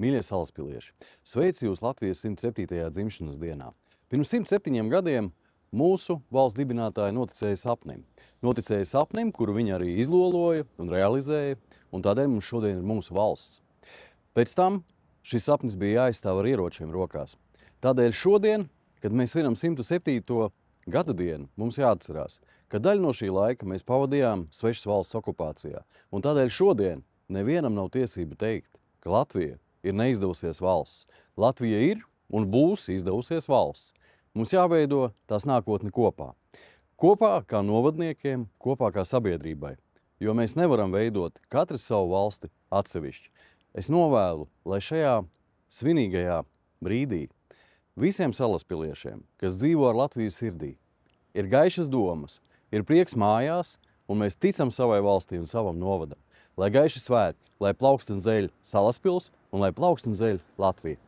Mīļie salaspilieši, sveicu jūs Latvijas 107. dzimšanas dienā. Pirms 107 gadiem mūsu valsts dibinātāji noticēja sapnim. Noticēja sapnim, kuru viņi arī izloloja un realizēja, un tādēļ mums šodien ir mūsu valsts. Pēc tam šis sapnis bija jāizstāv ar ieročiem rokās. Tādēļ šodien, kad mēs svinam 107. gada dienu, mums jāatcerās, ka daļu no šī laika mēs pavadījām svešas valsts okupācijā. Un tādēļ šodien nevienam nav tiesība teikt, ka Latvija ir neizdevusies valsts. Latvija ir un būs izdevusies valsts. Mums jāveido tās nākotni kopā. Kopā kā novadniekiem, kopā kā sabiedrībai. Jo mēs nevaram veidot katrs savu valsti atsevišķi. Es novēlu, lai šajā svinīgajā brīdī visiem salaspiliešiem, kas dzīvo ar Latviju sirdī, ir gaišas domas, ir prieks mājās, un mēs ticam savai valstī un savam novadam. Lai gaiši svētki, lai plaukst un zeļ Salaspils un lai plaukst un zeļ Latvija.